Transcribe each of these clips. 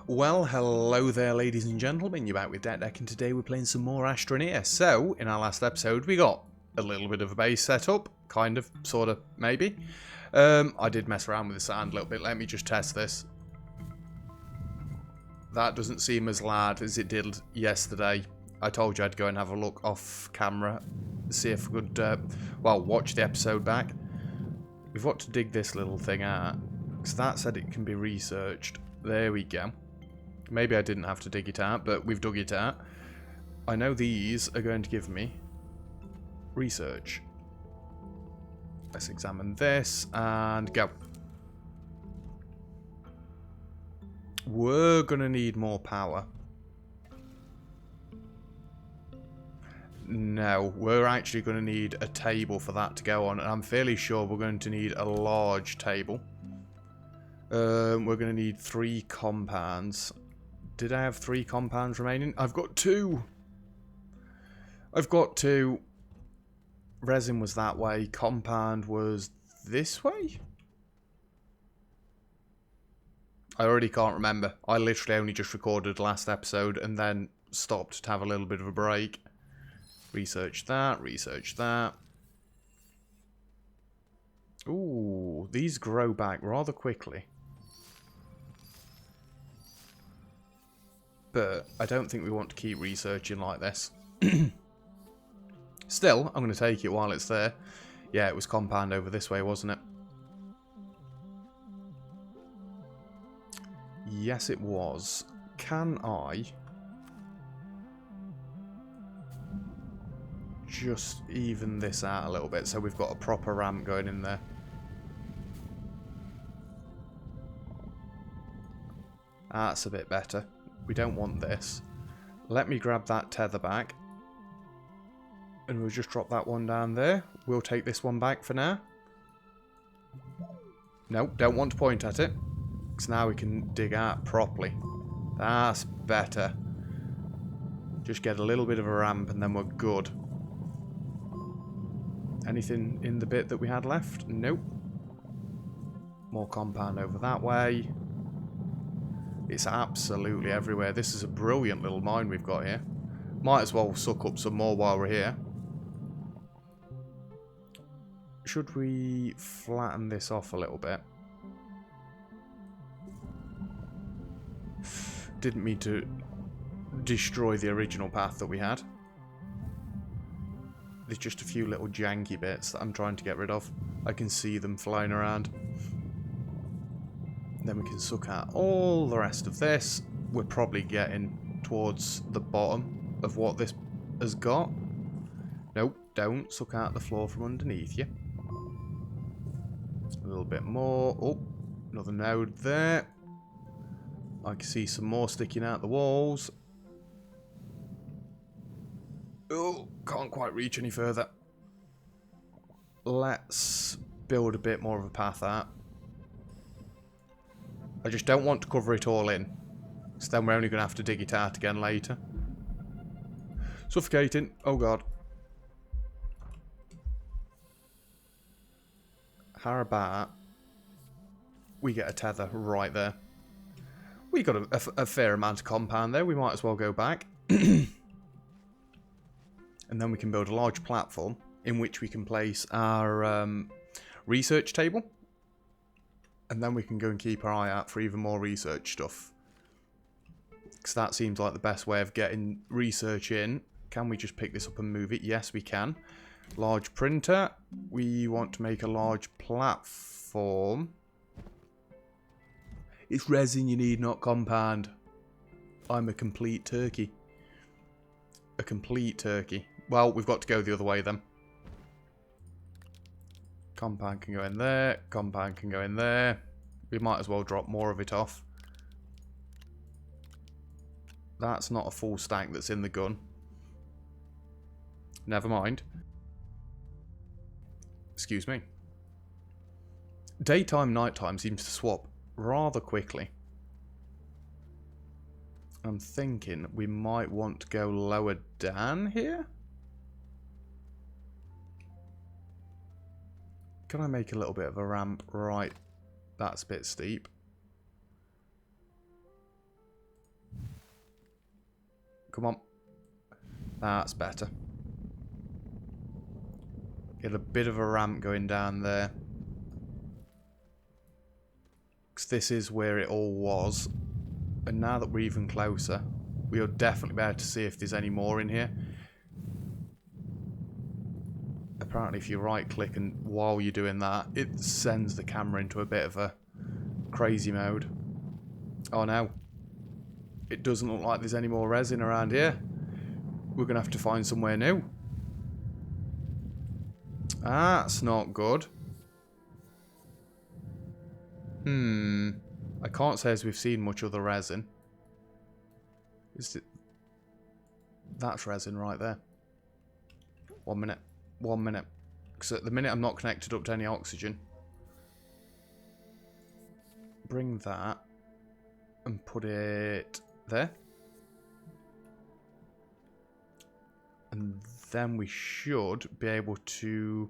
Well, hello there ladies and gentlemen, you're back with Deck, and today we're playing some more Astroneer. So, in our last episode we got a little bit of a base set up, kind of, sort of, maybe. I did mess around with the sound a little bit, let me just test this. That doesn't seem as loud as it did yesterday. I told you I'd go and have a look off camera, see if we could, well, watch the episode back. We've got to dig this little thing out, because that said it can be researched. There we go. Maybe I didn't have to dig it out, but we've dug it out. I know these are going to give me research. Let's examine this and go. We're going to need more power. No, we're actually going to need a table for that to go on, and I'm fairly sure we're going to need a large table. We're going to need 3 compounds. Did I have 3 compounds remaining? I've got 2. I've got 2. Resin was that way. Compound was this way? I already can't remember. I literally only just recorded last episode and then stopped to have a little bit of a break. Research that, research that. Ooh, these grow back rather quickly. But I don't think we want to keep researching like this. Still, I'm going to take it while it's there. Yeah, it was compound over this way, wasn't it? Yes, it was. Can I just even this out a little bit so we've got a proper ramp going in there? That's a bit better. We don't want this. Let me grab that tether back. And we'll just drop that one down there. We'll take this one back for now. Nope, don't want to point at it. Because now we can dig out properly. That's better. Just get a little bit of a ramp and then we're good. Anything in the bit that we had left? Nope. More compound over that way. It's absolutely everywhere. This is a brilliant little mine we've got here. Might as well suck up some more while we're here. Should we flatten this off a little bit? Didn't mean to destroy the original path that we had. There's just a few little janky bits that I'm trying to get rid of. I can see them flying around. Then we can suck out all the rest of this. We're probably getting towards the bottom of what this has got. Nope, don't suck out the floor from underneath you. A little bit more. Oh, another node there. I can see some more sticking out the walls. Oh, can't quite reach any further. Let's build a bit more of a path out. I just don't want to cover it all in. So then we're only going to have to dig it out again later. Suffocating. Oh god. How about we get a tether right there? We got a fair amount of compound there. We might as well go back. And then we can build a large platform in which we can place our research table. And then we can go and keep our eye out for even more research stuff. Because that seems like the best way of getting research in. Can we just pick this up and move it? Yes, we can. Large printer. We want to make a large platform. It's resin you need, not compound. I'm a complete turkey. A complete turkey. Well, we've got to go the other way then. Compound can go in there. Compound can go in there. We might as well drop more of it off. That's not a full stack that's in the gun. Never mind. Excuse me. Daytime, nighttime seems to swap rather quickly. I'm thinking we might want to go lower down here. Can I make a little bit of a ramp? Right. That's a bit steep. Come on. That's better. Get a bit of a ramp going down there. Because this is where it all was. And now that we're even closer, we'll definitely be able to see if there's any more in here. Apparently if you right click and while you're doing that, it sends the camera into a bit of a crazy mode. Oh no. It doesn't look like there's any more resin around here. We're going to have to find somewhere new. That's not good. I can't say as we've seen much other resin. Is it? That's resin right there. 1 minute. 1 minute. Because at the minute I'm not connected up to any oxygen. Bring that and put it there. And then we should be able to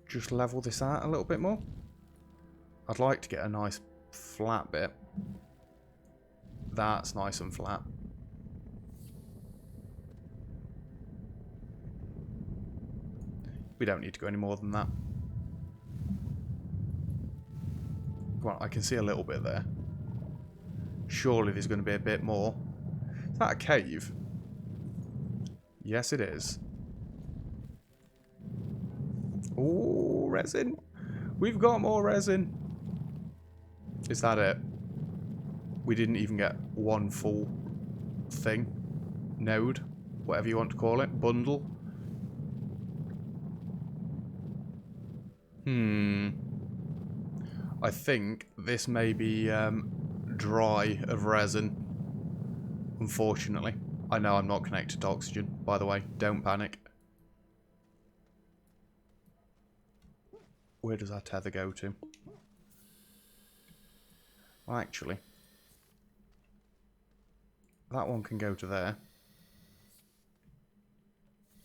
just level this out a little bit more. I'd like to get a nice flat bit. That's nice and flat. We don't need to go any more than that. Come on, I can see a little bit there. Surely there's going to be a bit more. Is that a cave? Yes, it is. Ooh, resin. We've got more resin. Is that it? We didn't even get one full thing. Node. Whatever you want to call it. Bundle. I think this may be dry of resin. Unfortunately. I know I'm not connected to oxygen, by the way. Don't panic. Where does our tether go to? Well, actually, that one can go to there.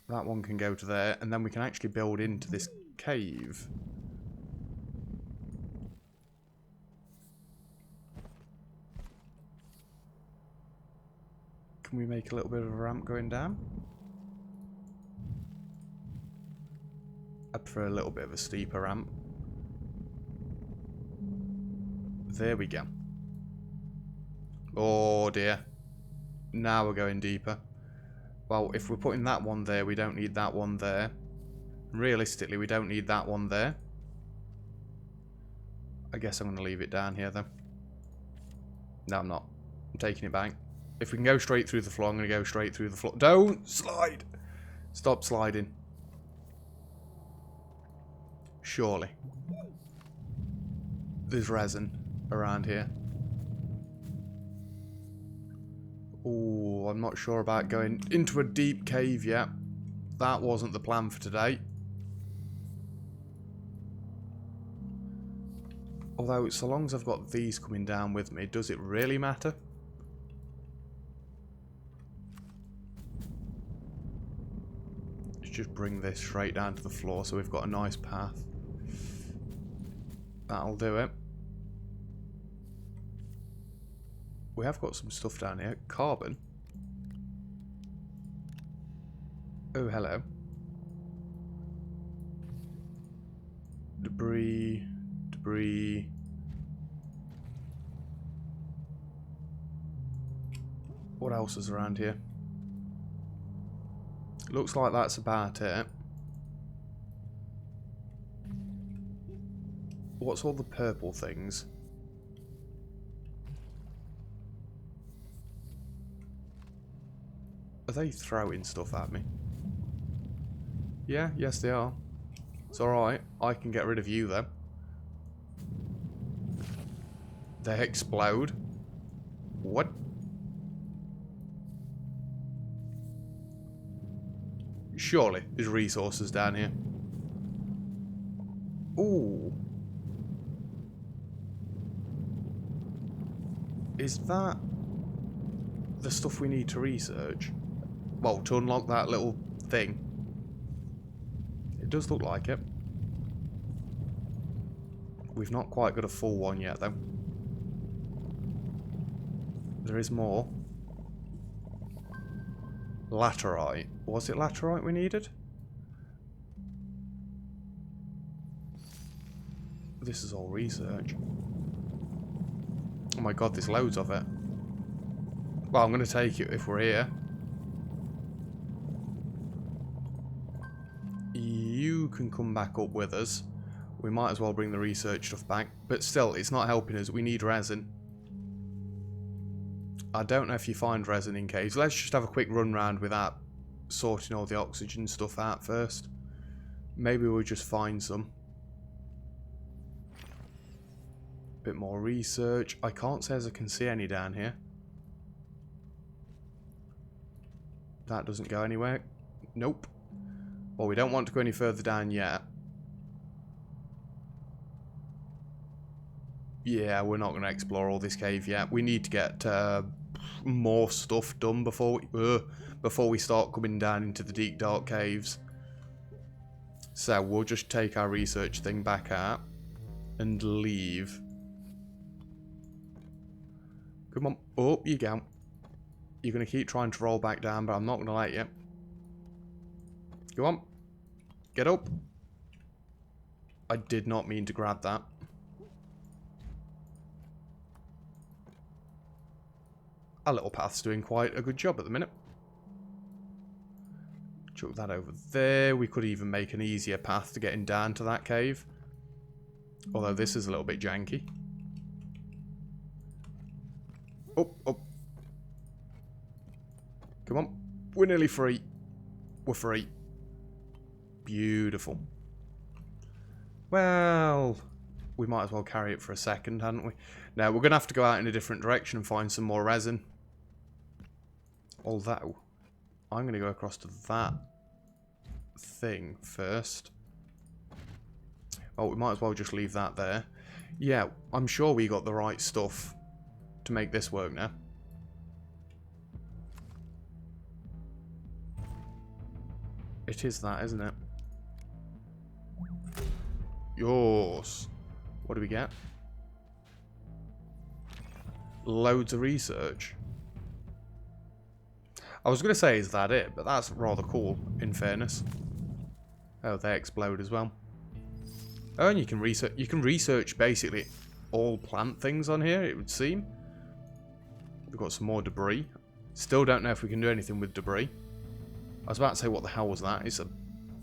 That one can go to there. And then we can actually build into this cave. Can we make a little bit of a ramp going down? I prefer a little bit of a steeper ramp. There we go. Oh dear. Now we're going deeper. Well, if we're putting that one there, we don't need that one there. Realistically, we don't need that one there. I guess I'm going to leave it down here, though. No, I'm not. I'm taking it back. If we can go straight through the floor, I'm going to go straight through the floor. Don't slide! Stop sliding. Surely. There's resin around here. Oh, I'm not sure about going into a deep cave yet. That wasn't the plan for today. Although, so long as I've got these coming down with me, does it really matter? Let's just bring this straight down to the floor so we've got a nice path. That'll do it. We have got some stuff down here. Carbon. Oh, hello. Debris. Debris. What else is around here? Looks like that's about it. What's all the purple things? Are they throwing stuff at me? Yeah, yes they are. It's alright. I can get rid of you then. They explode. What? Surely there's resources down here. Ooh. Is that the stuff we need to research? Well, to unlock that little thing. It does look like it. We've not quite got a full one yet, though. There is more. Laterite. Was it laterite we needed? This is all research. Oh my god, there's loads of it. Well, I'm going to take it if we're here. You can come back up with us. We might as well bring the research stuff back. But still, it's not helping us. We need resin. I don't know if you find resin in caves. Let's just have a quick run round without sorting all the oxygen stuff out first. Maybe we'll just find some. Bit more research. I can't say as I can see any down here. That doesn't go anywhere. Nope. Well, we don't want to go any further down yet. Yeah, we're not going to explore all this cave yet. We need to get more stuff done before we start coming down into the deep dark caves. So we'll just take our research thing back out and leave. Come on, up you go. You're going to keep trying to roll back down, but I'm not going to let you. Go on. Get up. I did not mean to grab that. Our little path's doing quite a good job at the minute. Chuck that over there. We could even make an easier path to getting down to that cave. Although this is a little bit janky. Up, up. Come on. We're nearly free. We're free. Beautiful. Well, we might as well carry it for a second, hadn't we? Now, we're going to have to go out in a different direction and find some more resin. Although, I'm going to go across to that thing first. Oh, we might as well just leave that there. Yeah, I'm sure we got the right stuff to make this work now. It is that, isn't it? Yours. What do we get? Loads of research. I was going to say, is that it? But that's rather cool, in fairness. Oh, they explode as well. Oh, and you can research basically all plant things on here, it would seem. We've got some more debris. Still don't know if we can do anything with debris. I was about to say, what the hell was that? It's a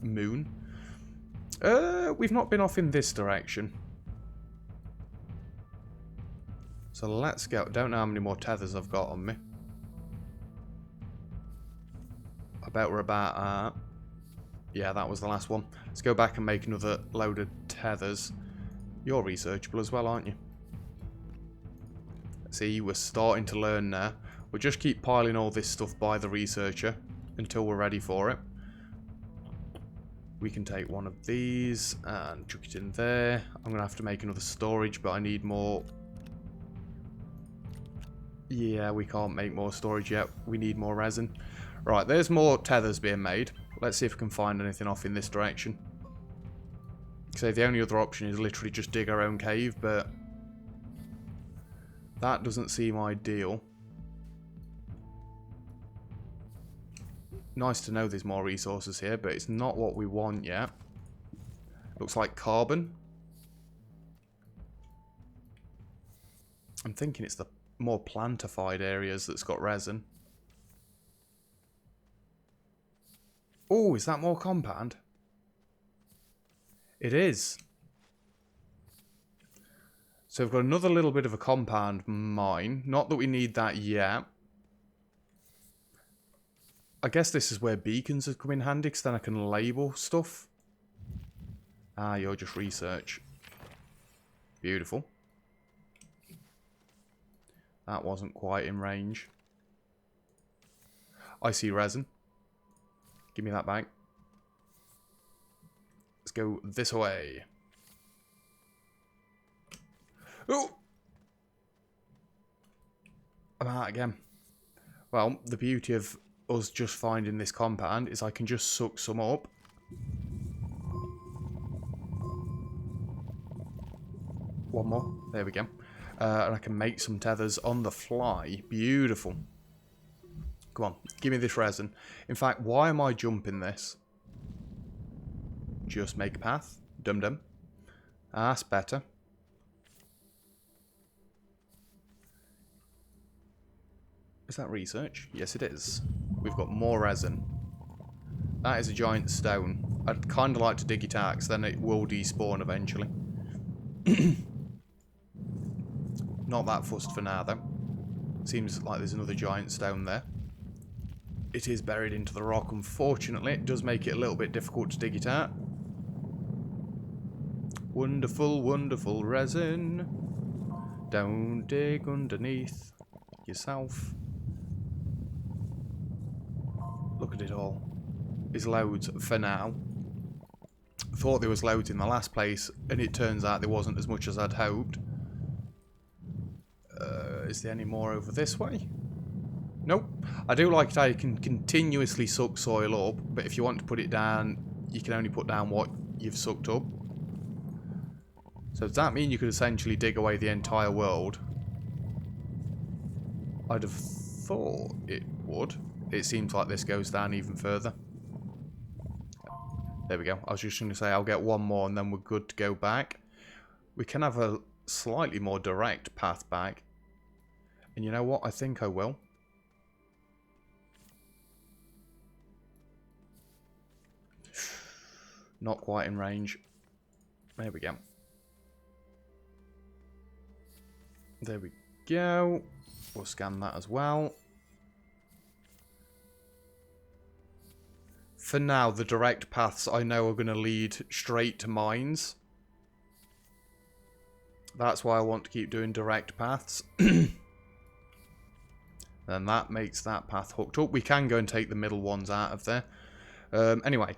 moon. We've not been off in this direction. So let's go. Don't know how many more tethers I've got on me. I bet we're about... yeah, that was the last one. Let's go back and make another load of tethers. You're researchable as well, aren't you? See, we're starting to learn now. We'll just keep piling all this stuff by the researcher until we're ready for it. We can take one of these and chuck it in there. I'm going to have to make another storage, but I need more. Yeah, we can't make more storage yet. We need more resin. Right, there's more tethers being made. Let's see if we can find anything off in this direction. So the only other option is literally just dig our own cave, but that doesn't seem ideal. Nice to know there's more resources here, but it's not what we want yet. Looks like carbon. I'm thinking it's the more plantified areas that's got resin. Oh, is that more compound? It is. So we've got another little bit of a compound mine. Not that we need that yet. I guess this is where beacons have come in handy, because then I can label stuff. Ah, you're just research. Beautiful. That wasn't quite in range. I see resin. Give me that back. Let's go this way. Oh! I'm out again. Well, the beauty of us just finding this compound is I can just suck some up. One more. There we go. And I can make some tethers on the fly. Beautiful. Come on, give me this resin. In fact, why am I jumping this? Just make a path. Dum-dum. That's better. Is that research? Yes, it is. We've got more resin. That is a giant stone. I'd kind of like to dig it out, because then it will despawn eventually. Not that fussed for now, though. Seems like there's another giant stone there. It is buried into the rock, unfortunately. It does make it a little bit difficult to dig it out. Wonderful, wonderful resin. Don't dig underneath yourself. Look at it all. There's loads for now. Thought there was loads in the last place, and it turns out there wasn't as much as I'd hoped. Is there any more over this way? Nope. I do like it how you can continuously suck soil up, but if you want to put it down, you can only put down what you've sucked up. So does that mean you could essentially dig away the entire world? I'd have thought it would. It seems like this goes down even further. There we go. I was just going to say I'll get one more and then we're good to go back. We can have a slightly more direct path back. And you know what? I think I will. Not quite in range. There we go. There we go. We'll scan that as well. For now, the direct paths I know are going to lead straight to mines. That's why I want to keep doing direct paths. And that makes that path hooked up. We can go and take the middle ones out of there. Anyway,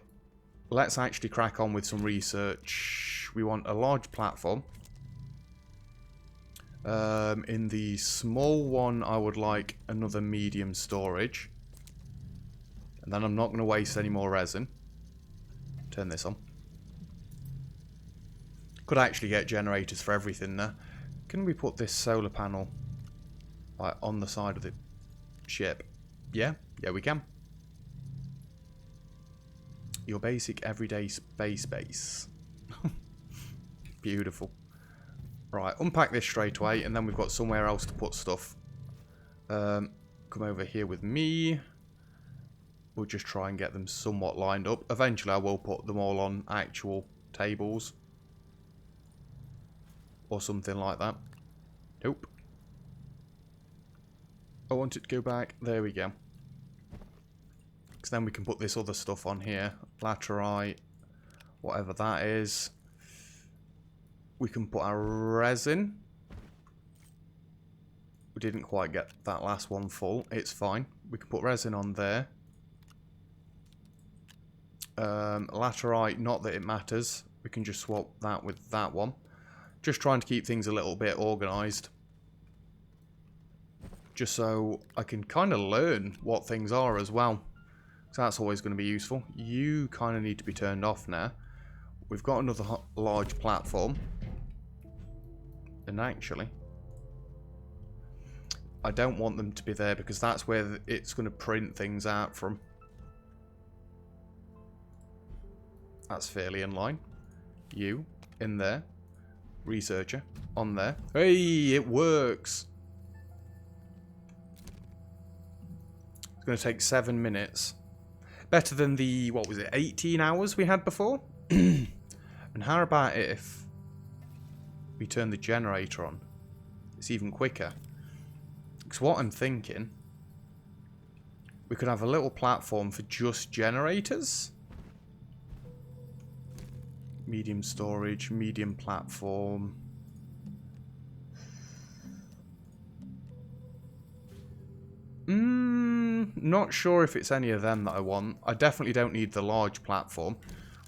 let's actually crack on with some research. We want a large platform. In the small one, I would like another medium storage. And then I'm not going to waste any more resin. Turn this on. Could actually get generators for everything there. Can we put this solar panel on the side of the ship? Yeah, we can. Your basic everyday space base. Beautiful. Right, unpack this straight away, and then we've got somewhere else to put stuff. Come over here with me. We'll just try and get them somewhat lined up. Eventually, I will put them all on actual tables. Or something like that. Nope. I want it to go back. There we go. Because then we can put this other stuff on here. Laterite. Whatever that is. We can put our resin. We didn't quite get that last one full. It's fine. We can put resin on there. Laterite, not that it matters. We can just swap that with that one. Just trying to keep things a little bit organised. Just so I can kind of learn what things are as well. So that's always going to be useful. You kind of need to be turned off now. We've got another large platform. And actually, I don't want them to be there because that's where it's going to print things out from. That's fairly in line. You, in there. Researcher, on there. Hey, it works! It's going to take 7 minutes. Better than the, what was it, 18 hours we had before? And how about if we turn the generator on? It's even quicker. Because what I'm thinking, we could have a little platform for just generators. Medium storage, medium platform. Not sure if it's any of them that I want. I definitely don't need the large platform.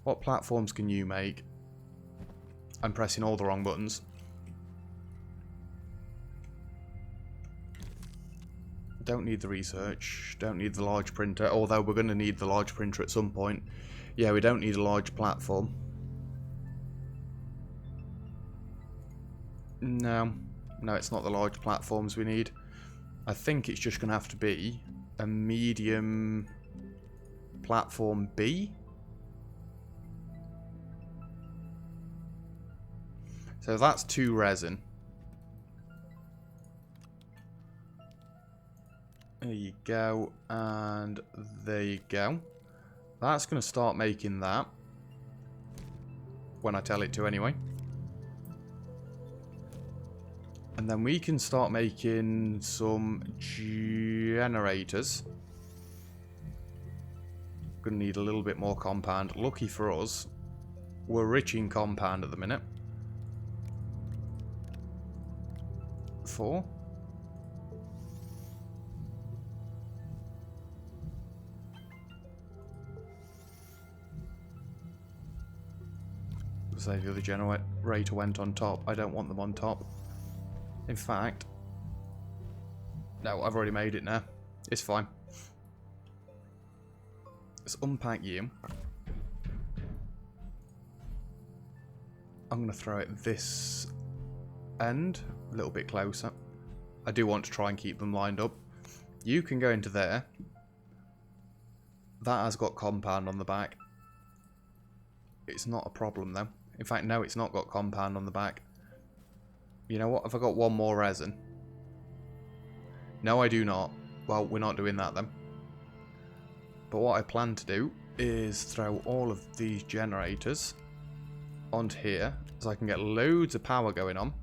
What platforms can you make? I'm pressing all the wrong buttons. Don't need the research. Don't need the large printer. Although we're going to need the large printer at some point. Yeah, we don't need a large platform. No. No, it's not the large platforms we need. I think it's just going to have to be a medium platform B. So that's 2 resin. There you go. And there you go. That's going to start making that. When I tell it to anyway. And then we can start making some generators. Gonna need a little bit more compound. Lucky for us, we're rich in compound at the minute. 4. Say the other generator went on top. I don't want them on top. In fact, no, I've already made it now. It's fine. Let's unpack you. I'm going to throw it this end, a little bit closer. I do want to try and keep them lined up. You can go into there. That has got compound on the back. It's not a problem though. In fact, no, it's not got compound on the back. You know what? Have I got one more resin? No, I do not. Well, we're not doing that then. But what I plan to do is throw all of these generators onto here so I can get loads of power going on.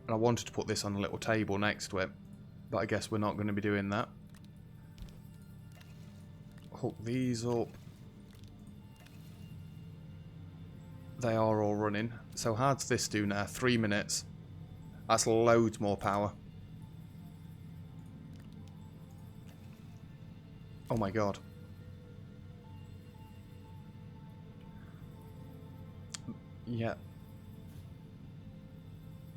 And I wanted to put this on a little table next to it, but I guess we're not going to be doing that. Hook these up. They are all running. So how does this do now? 3 minutes. That's loads more power. Oh my god. Yeah.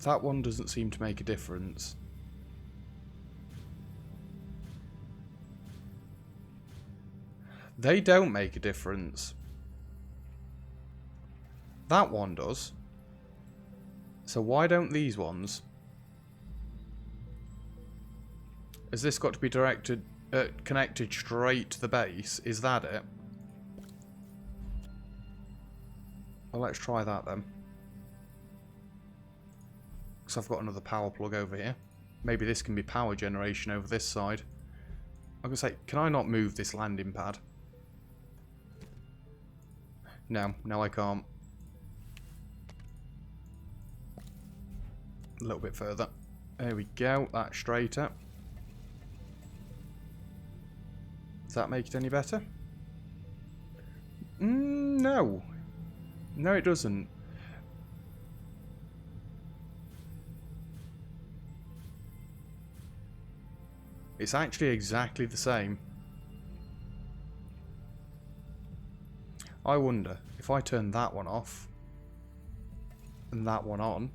That one doesn't seem to make a difference. They don't make a difference. That one does. So why don't these ones? Has this got to be connected straight to the base? Is that it? Well, let's try that then. Because I've got another power plug over here. Maybe this can be power generation over this side. I'm going to say, can I not move this landing pad? No, I can't. A little bit further. There we go. That's straighter. Does that make it any better? No. No, it doesn't. It's actually exactly the same. I wonder if I turn that one off and that one on,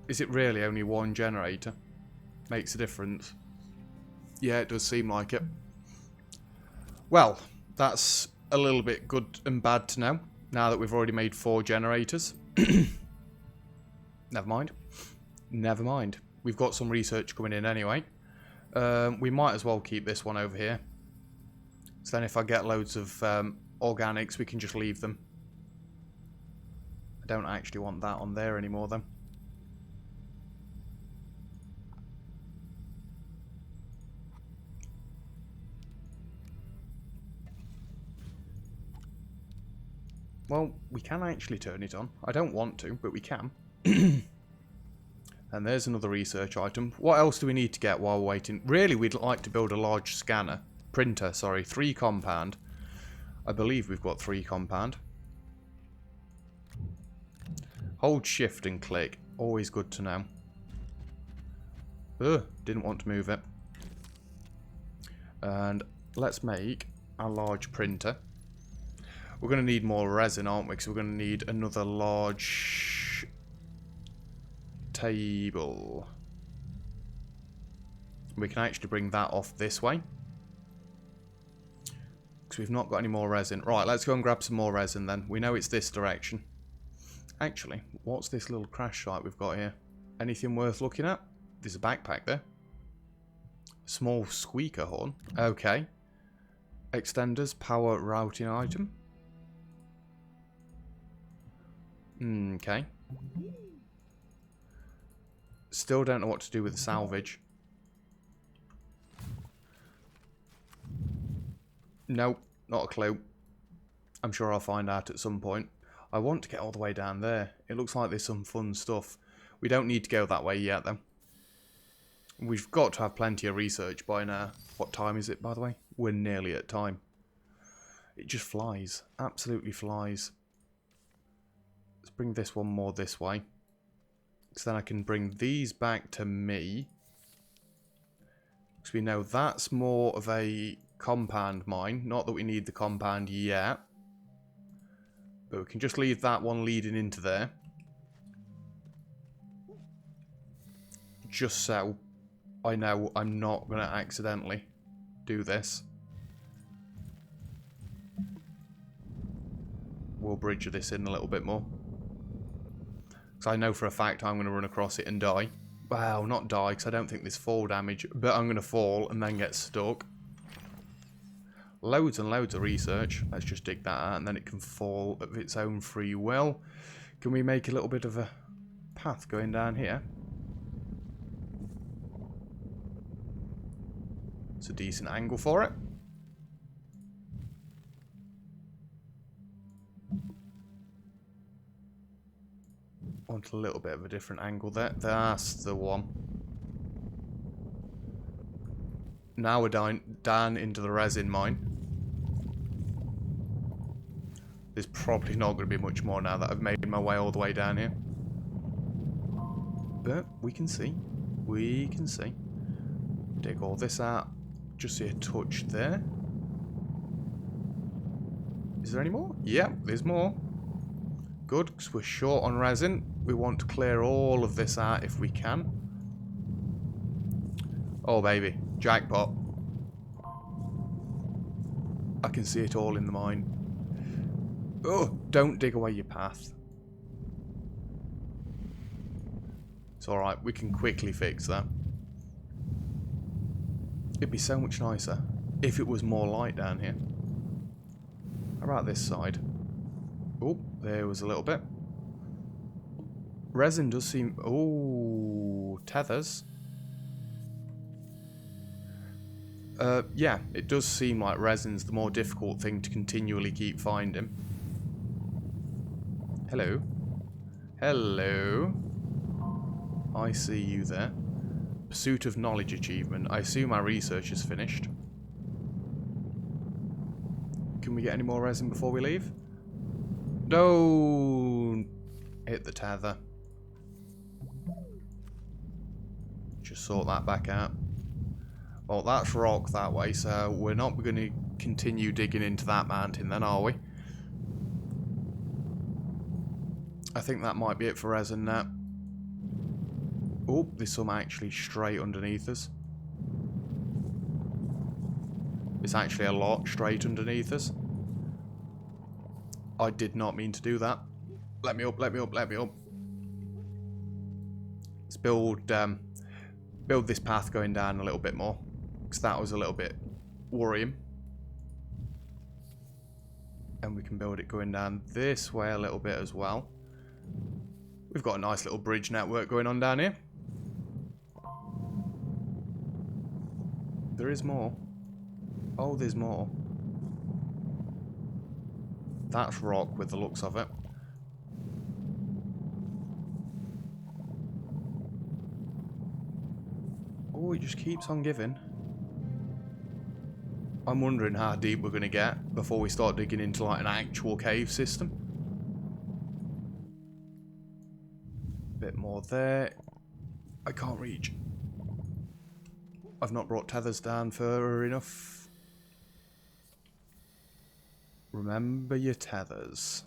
is it really only one generator? Makes a difference. Yeah, it does seem like it. Well, that's a little bit good and bad to know, now that we've already made 4 generators. Never mind. Never mind. We've got some research coming in anyway. We might as well keep this one over here. So then if I get loads of organics, we can just leave them. I don't actually want that on there anymore, though. Well, we can actually turn it on. I don't want to, but we can. And there's another research item. What else do we need to get while we're waiting? Really, we'd like to build a large printer, 3 compound. I believe we've got 3 compound. Hold shift and click. Always good to know. Ugh, didn't want to move it. And let's make a large printer. We're going to need more resin, aren't we? Because we're going to need another large table. We can actually bring that off this way. Because we've not got any more resin. Right, let's go and grab some more resin then. We know it's this direction. Actually, what's this little crash site we've got here? Anything worth looking at? There's a backpack there. Small squeaker horn. Okay. Extenders, power routing item. Okay. Still don't know what to do with the salvage. Nope, not a clue. I'm sure I'll find out at some point. I want to get all the way down there. It looks like there's some fun stuff. We don't need to go that way yet, though. We've got to have plenty of research by now. What time is it, by the way? We're nearly at time. It just flies. Absolutely flies. Let's bring this one more this way. So then I can bring these back to me. Because we know that's more of a compound mine. Not that we need the compound yet. But we can just leave that one leading into there. Just so I know I'm not going to accidentally do this. We'll bridge this in a little bit more. Because I know for a fact I'm going to run across it and die. Well, not die, because I don't think there's fall damage. But I'm going to fall and then get stuck. Loads and loads of research. Let's just dig that out, and then it can fall of its own free will. Can we make a little bit of a path going down here? It's a decent angle for it. Want a little bit of a different angle there. That's the one. Now we're down into the resin mine. There's probably not going to be much more now that I've made my way all the way down here. But we can see. We can see. Dig all this out. Just see a touch there. Is there any more? Yeah, there's more. Good, because we're short on resin. We want to clear all of this out if we can. Oh, baby. Jackpot. I can see it all in the mine. Oh, don't dig away your path. It's alright, we can quickly fix that. It'd be so much nicer if it was more light down here. How about this side? Oh, there was a little bit. Resin does seem... Oh, tethers. Yeah, it does seem like resin's the more difficult thing to continually keep finding. Hello. Hello. I see you there. Pursuit of knowledge achievement. I assume our research is finished. Can we get any more resin before we leave? Don't hit the tether. Just sort that back out. Well, that's rock that way, so we're not going to continue digging into that mountain then, are we? I think that might be it for resin now. Oh, there's some actually straight underneath us. It's actually a lot straight underneath us. I did not mean to do that. Let me up, let me up, let me up. Let's build this path going down a little bit more. Because that was a little bit worrying. And we can build it going down this way a little bit as well. We've got a nice little bridge network going on down here. There is more. Oh, there's more. That's rock with the looks of it. Oh, it just keeps on giving. I'm wondering how deep we're going to get before we start digging into like an actual cave system. Bit more there. I can't reach. I've not brought tethers down further enough. Remember your tethers.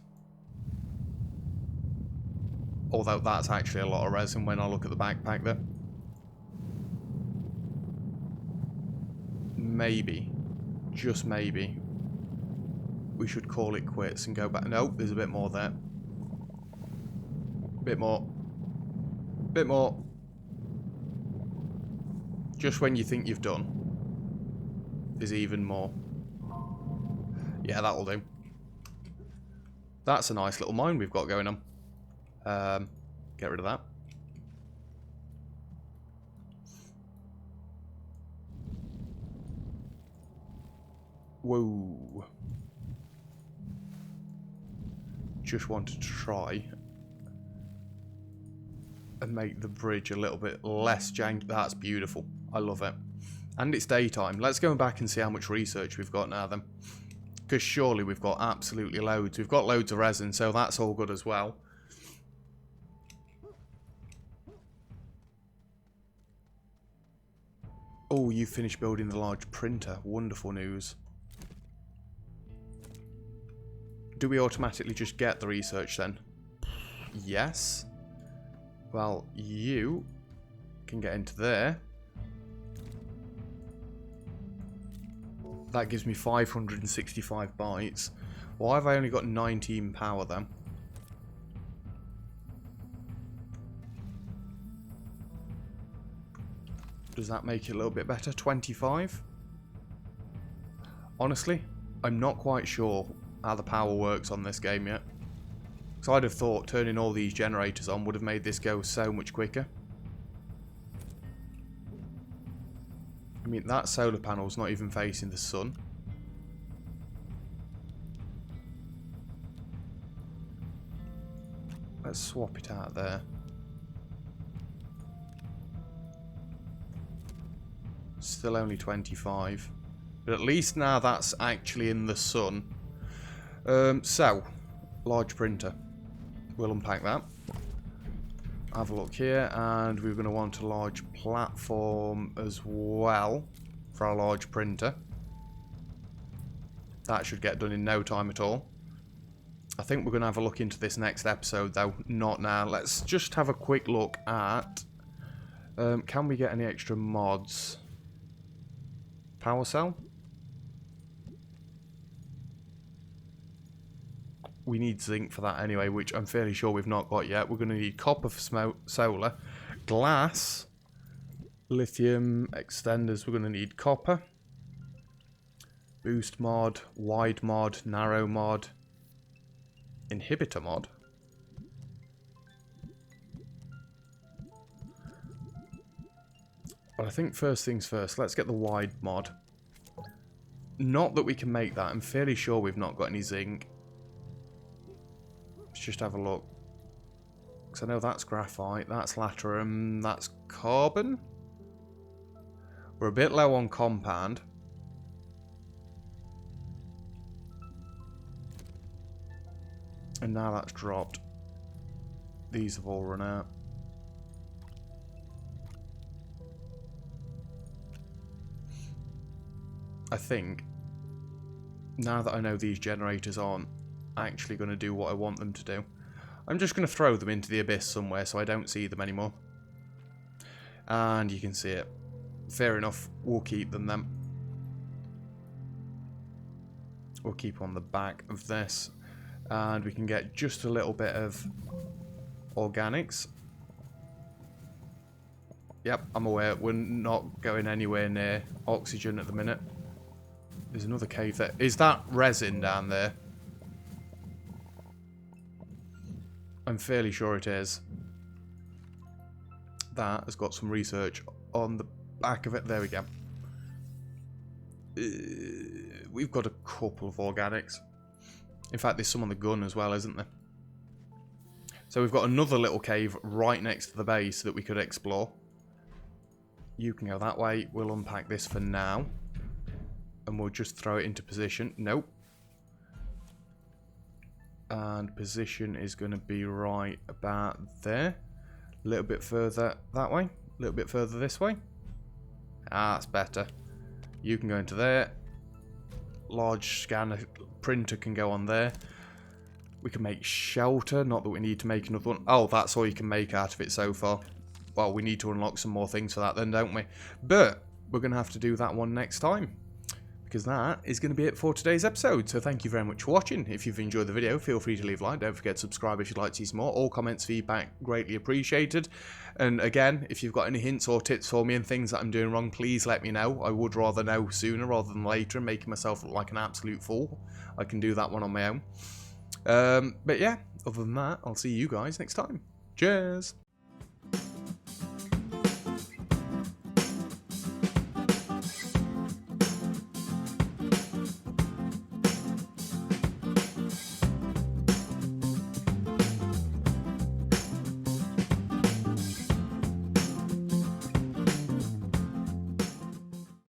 Although that's actually a lot of resin when I look at the backpack there. Maybe, just maybe, we should call it quits and go back. Nope, there's a bit more there. Bit more. Bit more. Just when you think you've done, there's even more. Yeah, that'll do. That's a nice little mine we've got going on. Get rid of that. Whoa. Just wanted to try and make the bridge a little bit less janky. That's beautiful. I love it. And it's daytime. Let's go back and see how much research we've got now then. Because surely we've got absolutely loads. We've got loads of resin, so that's all good as well. Oh, you finished building the large printer. Wonderful news. Do we automatically just get the research then? Yes. Well, you can get into there. That gives me 565 bytes. Why have I only got 19 power then? Does that make it a little bit better? 25? Honestly, I'm not quite sure how the power works on this game yet. Because I'd have thought turning all these generators on would have made this go so much quicker. I mean, that solar panel's not even facing the sun. Let's swap it out there. Still only 25. But at least now that's actually in the sun. So, large printer. We'll unpack that. Have a look here, and we're going to want a large platform as well for our large printer. That should get done in no time at all. I think we're going to have a look into this next episode though, not now. Let's just have a quick look at... can we get any extra mods? Power cell? We need zinc for that anyway, which I'm fairly sure we've not got yet. We're going to need copper for solar, glass, lithium extenders. We're going to need copper, boost mod, wide mod, narrow mod, inhibitor mod. But I think first things first, let's get the wide mod. Not that we can make that. I'm fairly sure we've not got any zinc. Let's just have a look. Because I know that's graphite, that's latinum, that's carbon. We're a bit low on compound. And now that's dropped. These have all run out. I think, now that I know these generators aren't actually going to do what I want them to do, I'm just going to throw them into the abyss somewhere so I don't see them anymore. And you can see it. Fair enough, we'll keep them then. We'll keep on the back of this. And we can get just a little bit of organics. Yep, I'm aware we're not going anywhere near oxygen at the minute. There's another cave there. Is that resin down there? I'm fairly sure it is. That has got some research on the back of it. There we go. We've got a couple of organics. In fact, there's some on the gun as well, isn't there? So we've got another little cave right next to the base that we could explore. You can go that way. We'll unpack this for now. And we'll just throw it into position. Nope. And position is going to be right about there. A little bit further that way. A little bit further this way. Ah, that's better. You can go into there. Large scanner printer can go on there. We can make shelter. Not that we need to make another one. Oh, that's all you can make out of it so far. Well, we need to unlock some more things for that then, don't we? But we're going to have to do that one next time. because that is going to be it for today's episode. So thank you very much for watching. If you've enjoyed the video, feel free to leave a like. Don't forget to subscribe if you'd like to see some more. All comments, feedback, greatly appreciated. And again, if you've got any hints or tips for me and things that I'm doing wrong, please let me know. I would rather know sooner rather than later and making myself look like an absolute fool. I can do that one on my own. But yeah, other than that, I'll see you guys next time. Cheers!